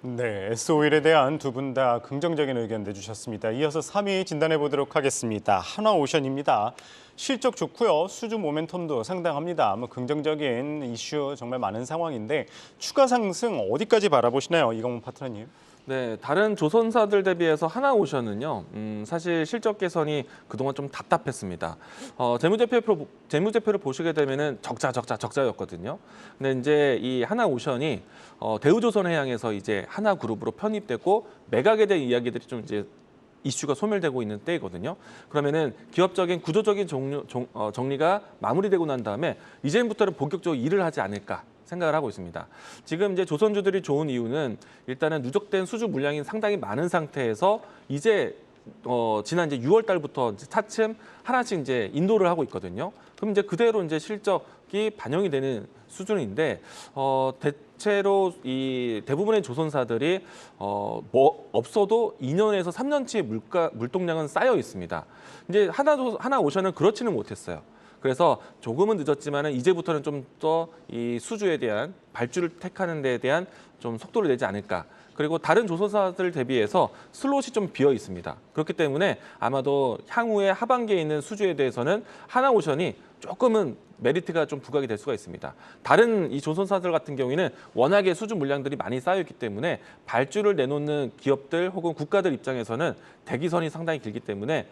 S3: 네, S51에 대한 두 분 다 긍정적인 의견 내주셨습니다. 이어서 3위 진단해 보도록 하겠습니다. 한화오션입니다. 실적 좋고요. 수주 모멘텀도 상당합니다. 긍정적인 이슈 정말 많은 상황인데 추가 상승 어디까지 바라보시나요, 이광문 파트너님?
S4: 네, 다른 조선사들 대비해서 하나오션은요, 사실 실적 개선이 그동안 좀 답답했습니다. 재무제표를 보시게 되면은 적자였거든요. 근데 이제 이 하나오션이 대우조선해양에서 이제 하나그룹으로 편입되고 매각에 대한 이야기들이 좀 이제 이슈가 소멸되고 있는 때이거든요. 그러면은 기업적인 구조적인 정리가 마무리되고 난 다음에 이제부터는 본격적으로 일을 하지 않을까. 생각을 하고 있습니다. 지금 이제 조선주들이 좋은 이유는 일단은 누적된 수주 물량이 상당히 많은 상태에서 이제 지난 이제 6월 달부터 차츰 하나씩 이제 인도를 하고 있거든요. 그럼 이제 그대로 이제 실적이 반영이 되는 수준인데 대체로 이 대부분의 조선사들이 뭐 없어도 2년에서 3년치의 물동량은 쌓여 있습니다. 이제 하나오션은 그렇지는 못했어요. 그래서 조금은 늦었지만은 이제부터는 좀 더 이 수주에 대한 발주를 택하는 데에 대한 좀 속도를 내지 않을까. 그리고 다른 조선사들 대비해서 슬롯이 좀 비어 있습니다. 그렇기 때문에 아마도 향후에 하반기에 있는 수주에 대해서는 하나오션이 조금은 메리트가 좀 부각이 될 수가 있습니다. 다른 이 조선사들 같은 경우에는 워낙에 수주 물량들이 많이 쌓여있기 때문에 발주를 내놓는 기업들 혹은 국가들 입장에서는 대기선이 상당히 길기 때문에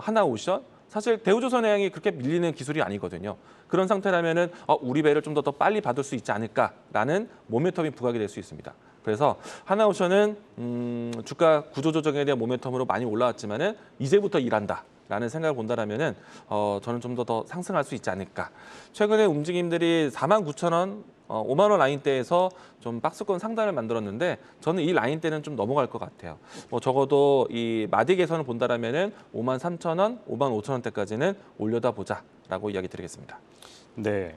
S4: 하나오션 사실 대우조선해양이 그렇게 밀리는 기술이 아니거든요. 그런 상태라면은 우리 배를 좀 더 빨리 받을 수 있지 않을까라는 모멘텀이 부각이 될 수 있습니다. 그래서 하나오션은 주가 구조 조정에 대한 모멘텀으로 많이 올라왔지만은 이제부터 일한다라는 생각을 본다라면은 저는 좀 더 상승할 수 있지 않을까. 최근에 움직임들이 49,000원, 5만 원 라인대에서 좀 박스권 상단을 만들었는데 저는 이 라인대는 좀 넘어갈 것 같아요. 적어도 이 마디 개선을 본다라면은 53,000원, 55,000원대까지는 올려다 보자라고 이야기 드리겠습니다.
S3: 네.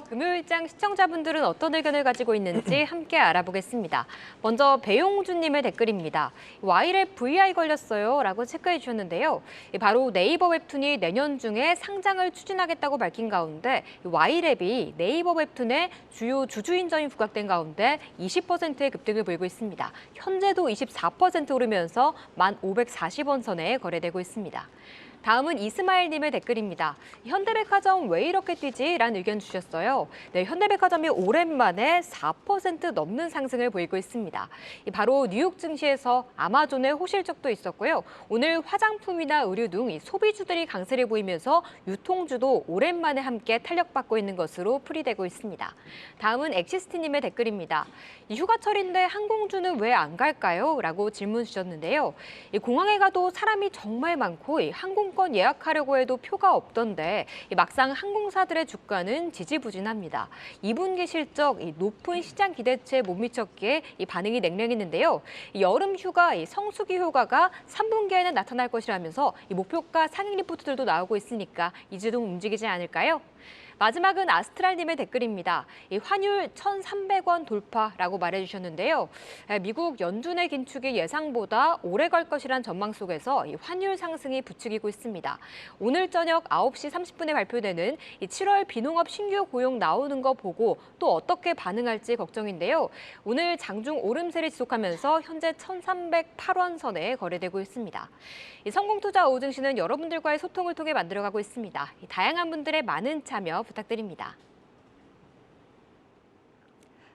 S5: 금요일장 시청자분들은 어떤 의견을 가지고 있는지 함께 알아보겠습니다. 먼저 배용주님의 댓글입니다. Y랩 VI 걸렸어요 라고 체크해 주셨는데요. 바로 네이버 웹툰이 내년 중에 상장을 추진하겠다고 밝힌 가운데 Y랩이 네이버 웹툰의 주요 주주인정이 부각된 가운데 20%의 급등을 보이고 있습니다. 현재도 24% 오르면서 1,540원 선에 거래되고 있습니다. 다음은 이스마일님의 댓글입니다. 현대백화점 왜 이렇게 뛰지? 라는 의견 주셨어요. 네, 현대백화점이 오랜만에 4% 넘는 상승을 보이고 있습니다. 바로 뉴욕 증시에서 아마존의 호실적도 있었고요. 오늘 화장품이나 의류 등 소비주들이 강세를 보이면서 유통주도 오랜만에 함께 탄력받고 있는 것으로 풀이되고 있습니다. 다음은 엑시스티님의 댓글입니다. 휴가철인데 항공주는 왜 안 갈까요? 라고 질문 주셨는데요. 공항에 가도 사람이 정말 많고 항공권 예약하려고 해도 표가 없던데 막상 항공사들의 주가는 지지부진합니다. 2분기 실적 높은 시장 기대치에 못 미쳤기에 반응이 냉랭했는데요. 여름 휴가 성수기 휴가가 3분기에는 나타날 것이라면서 목표가 상행 리포트들도 나오고 있으니까 이주도 움직이지 않을까요? 마지막은 아스트랄님의 댓글입니다. 환율 1,300원 돌파라고 말해주셨는데요. 미국 연준의 긴축이 예상보다 오래 갈 것이란 전망 속에서 환율 상승이 부추기고 있습니다. 오늘 저녁 9시 30분에 발표되는 7월 비농업 신규 고용 나오는 거 보고 또 어떻게 반응할지 걱정인데요. 오늘 장중 오름세를 지속하면서 현재 1,308원 선에 거래되고 있습니다. 성공투자 오증시는 여러분들과의 소통을 통해 만들어가고 있습니다. 다양한 분들의 많은 참여 부탁드립니다.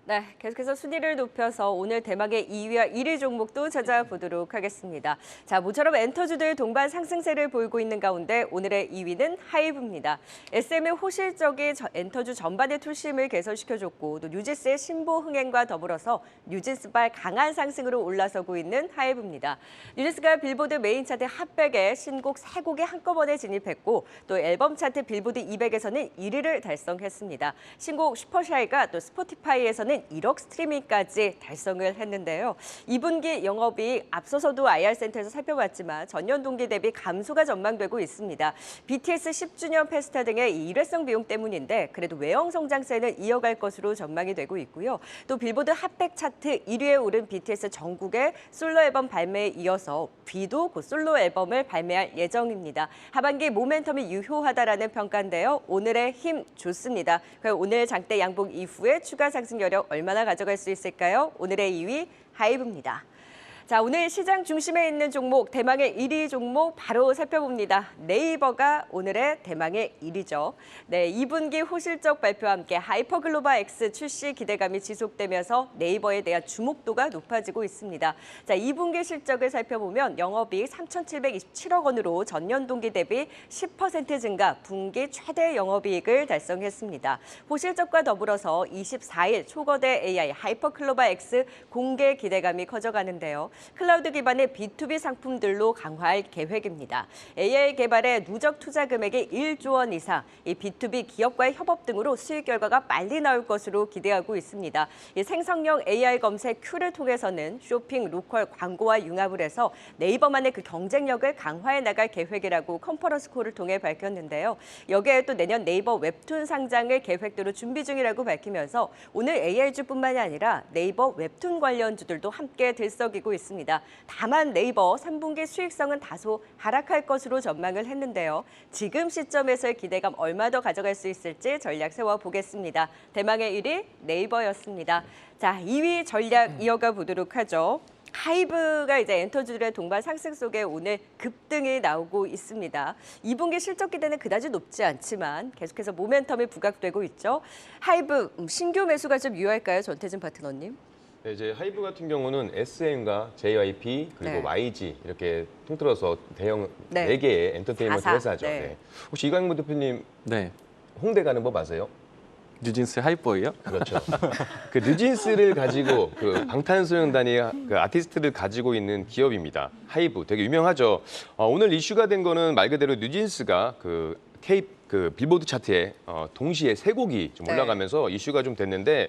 S1: 네, 계속해서 순위를 높여서 오늘 대망의 2위와 1위 종목도 찾아보도록 하겠습니다. 자, 모처럼 엔터주들 동반 상승세를 보이고 있는 가운데 오늘의 2위는 하이브입니다. SM의 호실적이 엔터주 전반의 투심을 개선시켜줬고 또 뉴진스의 신보 흥행과 더불어서 뉴진스발 강한 상승으로 올라서고 있는 하이브입니다. 뉴진스가 빌보드 메인 차트 핫백에 신곡 3곡에 한꺼번에 진입했고 또 앨범 차트 빌보드 200에서는 1위를 달성했습니다. 신곡 슈퍼샤이가 또 스포티파이에서는 1억 스트리밍까지 달성을 했는데요. 2분기 영업이익 앞서서도 IR센터에서 살펴봤지만 전년 동기 대비 감소가 전망되고 있습니다. BTS 10주년 페스타 등의 일회성 비용 때문인데 그래도 외형 성장세는 이어갈 것으로 전망이 되고 있고요. 또 빌보드 핫백 차트 1위에 오른 BTS 전국의 솔로 앨범 발매에 이어서 B도 곧 솔로 앨범을 발매할 예정입니다. 하반기 모멘텀이 유효하다라는 평가인데요. 오늘의 힘 좋습니다. 그럼 오늘 장대 양봉 이후에 추가 상승 여력 얼마나 가져갈 수 있을까요? 오늘의 2위 하이브입니다. 자, 오늘 시장 중심에 있는 종목, 대망의 1위 종목 바로 살펴봅니다. 네이버가 오늘의 대망의 1위죠. 네, 2분기 호실적 발표와 함께 하이퍼글로벌 X 출시 기대감이 지속되면서 네이버에 대한 주목도가 높아지고 있습니다. 자, 2분기 실적을 살펴보면 영업이익 3,727억 원으로 전년 동기 대비 10% 증가, 분기 최대 영업이익을 달성했습니다. 호실적과 더불어서 24일 초거대 AI 하이퍼글로벌 X 공개 기대감이 커져가는데요. 클라우드 기반의 B2B 상품들로 강화할 계획입니다. AI 개발에 누적 투자 금액이 1조 원 이상, 이 B2B 기업과의 협업 등으로 수익 결과가 빨리 나올 것으로 기대하고 있습니다. 이 생성형 AI 검색 큐를 통해서는 쇼핑, 로컬, 광고와 융합을 해서 네이버만의 그 경쟁력을 강화해 나갈 계획이라고 컨퍼런스 콜을 통해 밝혔는데요. 여기에 또 내년 네이버 웹툰 상장을 계획대로 준비 중이라고 밝히면서 오늘 AI주뿐만이 아니라 네이버 웹툰 관련주들도 함께 들썩이고 있습니다. 다만 네이버 3분기 수익성은 다소 하락할 것으로 전망을 했는데요. 지금 시점에서의 기대감 얼마 더 가져갈 수 있을지 전략 세워보겠습니다. 대망의 1위 네이버였습니다. 자, 2위 전략 이어가 보도록 하죠. 하이브가 이제 엔터주들의 동반 상승 속에 오늘 급등이 나오고 있습니다. 2분기 실적 기대는 그다지 높지 않지만 계속해서 모멘텀이 부각되고 있죠. 하이브 신규 매수가 좀 유효할까요, 전태진 파트너님?
S2: 네, 이제 하이브 같은 경우는 SM과 JYP 그리고
S1: 네.
S2: YG 이렇게 통틀어서 대형
S1: 네.
S2: 4개의 엔터테인먼트
S1: 사사.
S2: 회사죠.
S1: 네.
S2: 네. 혹시 이광무 대표님
S4: 네,
S2: 홍대 가는 법 아세요?
S4: 뉴진스 하이보이요?
S2: 그렇죠. 그 뉴진스를 가지고 그 방탄소년단이 그 아티스트를 가지고 있는 기업입니다. 하이브 되게 유명하죠. 오늘 이슈가 된 거는 말 그대로 뉴진스가 그 빌보드 차트에 동시에 3곡이 좀
S1: 네.
S2: 올라가면서 이슈가 좀 됐는데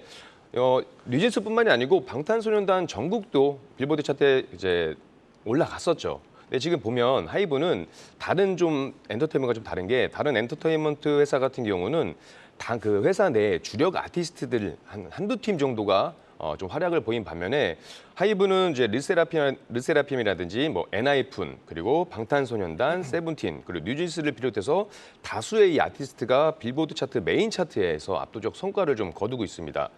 S2: 뉴진스뿐만이 아니고 방탄소년단 전국도 빌보드 차트에 이제 올라갔었죠. 근데 지금 보면 하이브는 다른 좀 엔터테인먼트가 좀 다른 게 다른 엔터테인먼트 회사 같은 경우는 다 그 회사 내 주력 아티스트들 한두 팀 정도가 좀 활약을 보인 반면에 하이브는 이제 르세라핌이라든지 뭐 엔하이픈 그리고 방탄소년단, 세븐틴 그리고 뉴진스를 비롯해서 다수의 이 아티스트가 빌보드 차트 메인 차트에서 압도적 성과를 좀 거두고 있습니다.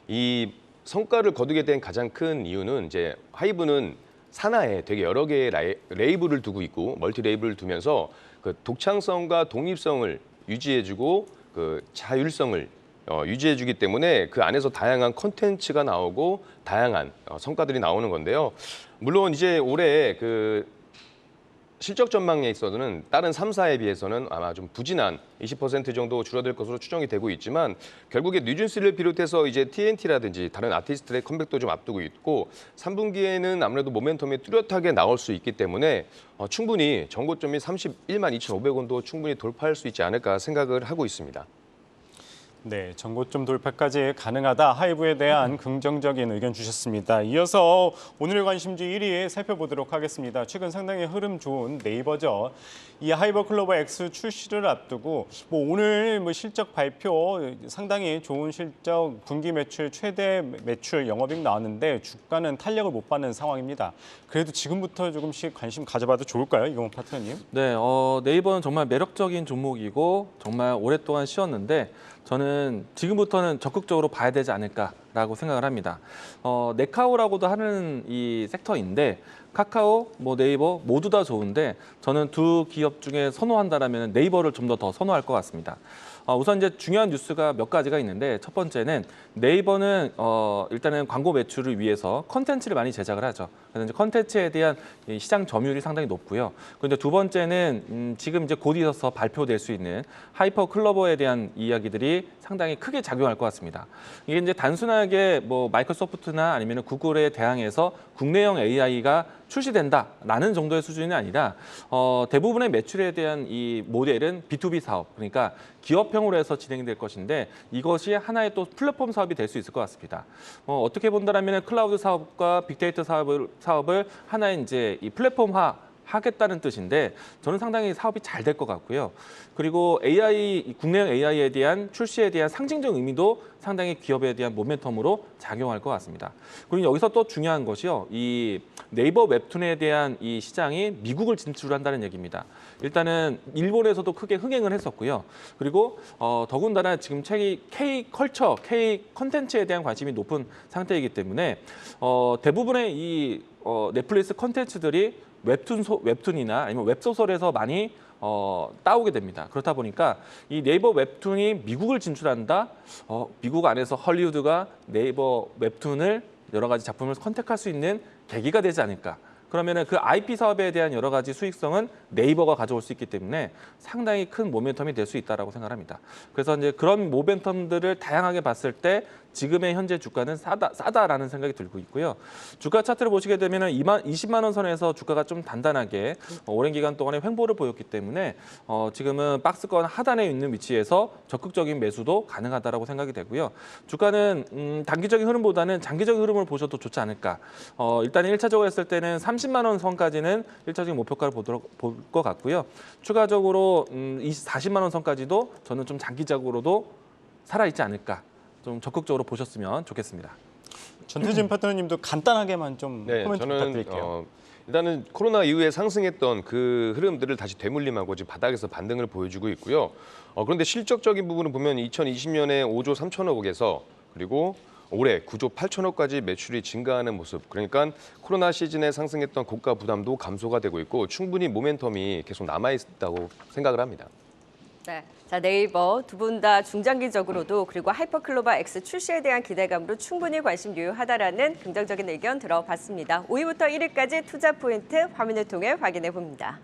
S2: 이 성과를 거두게 된 가장 큰 이유는 이제 하이브는 산하에 되게 여러 개의 레이블을 두고 있고 멀티 레이블을 두면서 그 독창성과 독립성을 유지해주고 그 자율성을 유지해주기 때문에 그 안에서 다양한 콘텐츠가 나오고 다양한 성과들이 나오는 건데요. 물론 이제 올해 그 실적 전망에 있어서는 다른 3사에 비해서는 아마 좀 부진한 20% 정도 줄어들 것으로 추정이 되고 있지만 결국에 뉴진스를 비롯해서 이제 TNT라든지 다른 아티스트들의 컴백도 좀 앞두고 있고 3분기에는 아무래도 모멘텀이 뚜렷하게 나올 수 있기 때문에 충분히 정고점이 31만 2,500원도 충분히 돌파할 수 있지 않을까 생각을 하고 있습니다.
S3: 네, 정고점 돌파까지 가능하다. 하이브에 대한 긍정적인 의견 주셨습니다. 이어서 오늘의 관심주 1위 살펴보도록 하겠습니다. 최근 상당히 흐름 좋은 네이버죠. 이 하이버 클로버 X 출시를 앞두고 오늘 실적 발표 상당히 좋은 실적, 분기 매출 최대 매출 영업이익 나왔는데 주가는 탄력을 못 받는 상황입니다. 그래도 지금부터 조금씩 관심 가져봐도 좋을까요, 이경훈 파트너님?
S4: 네, 네이버는 정말 매력적인 종목이고 정말 오랫동안 쉬었는데 저는 지금부터는 적극적으로 봐야 되지 않을까라고 생각을 합니다. 네카오라고도 하는 이 섹터인데 카카오, 네이버 모두 다 좋은데 저는 두 기업 중에 선호한다라면 네이버를 좀 더 선호할 것 같습니다. 우선 이제 중요한 뉴스가 몇 가지가 있는데 첫 번째는 네이버는 일단은 광고 매출을 위해서 컨텐츠를 많이 제작을 하죠. 그래서 이제 컨텐츠에 대한 시장 점유율이 상당히 높고요. 그런데 두 번째는 지금 이제 곧 있어서 발표될 수 있는 하이퍼 클로버에 대한 이야기들이 상당히 크게 작용할 것 같습니다. 이게 이제 단순하게 마이크로소프트나 아니면 구글에 대항해서 국내형 AI가 출시된다라는 정도의 수준이 아니라 대부분의 매출에 대한 이 모델은 B2B 사업, 그러니까 기업형으로 해서 진행될 것인데 이것이 하나의 또 플랫폼 사업이 될 수 있을 것 같습니다. 어떻게 본다면 클라우드 사업과 빅데이터 사업을 하나의 이제 이 플랫폼화 하겠다는 뜻인데 저는 상당히 사업이 잘 될 것 같고요. 그리고 AI, 국내형 AI에 대한 출시에 대한 상징적 의미도 상당히 기업에 대한 모멘텀으로 작용할 것 같습니다. 그리고 여기서 또 중요한 것이요. 이 네이버 웹툰에 대한 이 시장이 미국을 진출한다는 얘기입니다. 일단은 일본에서도 크게 흥행을 했었고요. 그리고 더군다나 지금 K-컬처, K-컨텐츠에 대한 관심이 높은 상태이기 때문에 대부분의 이 넷플릭스 컨텐츠들이 웹툰이나 아니면 웹소설에서 많이 따오게 됩니다. 그렇다 보니까 이 네이버 웹툰이 미국을 진출한다. 미국 안에서 헐리우드가 네이버 웹툰을 여러 가지 작품을 선택할 수 있는 계기가 되지 않을까. 그러면은 그 IP 사업에 대한 여러 가지 수익성은 네이버가 가져올 수 있기 때문에 상당히 큰 모멘텀이 될 수 있다라고 생각합니다. 그래서 이제 그런 모멘텀들을 다양하게 봤을 때 지금의 현재 주가는 싸다라는 생각이 들고 있고요. 주가 차트를 보시게 되면 20만 원 선에서 주가가 좀 단단하게 오랜 기간 동안에 횡보를 보였기 때문에 지금은 박스권 하단에 있는 위치에서 적극적인 매수도 가능하다라고 생각이 되고요. 주가는 단기적인 흐름보다는 장기적인 흐름을 보셔도 좋지 않을까. 일단 1차적으로 했을 때는 30만 원 선까지는 1차적인 목표가를 볼 것 같고요. 추가적으로 40만 원 선까지도 저는 좀 장기적으로도 살아있지 않을까. 좀 적극적으로 보셨으면 좋겠습니다.
S3: 전태진 파트너님도 간단하게만 좀
S2: 네,
S3: 코멘트
S2: 저는
S3: 부탁드릴게요.
S2: 일단은 코로나 이후에 상승했던 그 흐름들을 다시 되물림하고 지금 바닥에서 반등을 보여주고 있고요. 그런데 실적적인 부분을 보면 2020년에 5조 3천억에서 그리고 올해 9조 8천억까지 매출이 증가하는 모습. 그러니까 코로나 시즌에 상승했던 고가 부담도 감소가 되고 있고 충분히 모멘텀이 계속 남아있다고 생각을 합니다.
S1: 네. 자, 네이버 두 분 다 중장기적으로도 그리고 하이퍼클로버 X 출시에 대한 기대감으로 충분히 관심 유효하다라는 긍정적인 의견 들어봤습니다. 5위부터 1위까지 투자 포인트 화면을 통해 확인해 봅니다.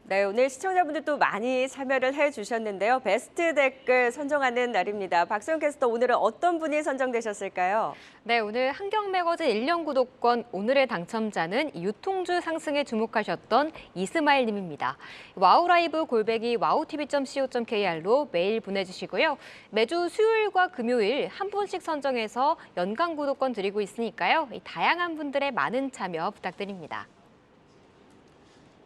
S1: 네, 오늘 시청자분들도 많이 참여를 해주셨는데요. 베스트 댓글 선정하는 날입니다. 박소영 캐스터, 오늘은 어떤 분이 선정되셨을까요?
S5: 네, 오늘 한경매거진 1년 구독권 오늘의 당첨자는 유통주 상승에 주목하셨던 이스마일 님입니다. 와우라이브 골뱅이 wowtv.co.kr로 메일 보내주시고요. 매주 수요일과 금요일 한 분씩 선정해서 연간 구독권 드리고 있으니까요. 다양한 분들의 많은 참여 부탁드립니다.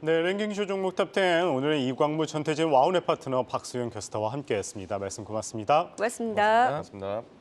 S3: 네, 랭킹쇼 종목 탑10 오늘은 이광무, 전태진, 와우넷 파트너 박수영 캐스터와 함께했습니다. 말씀 고맙습니다.
S1: 고맙습니다.
S2: 고맙습니다.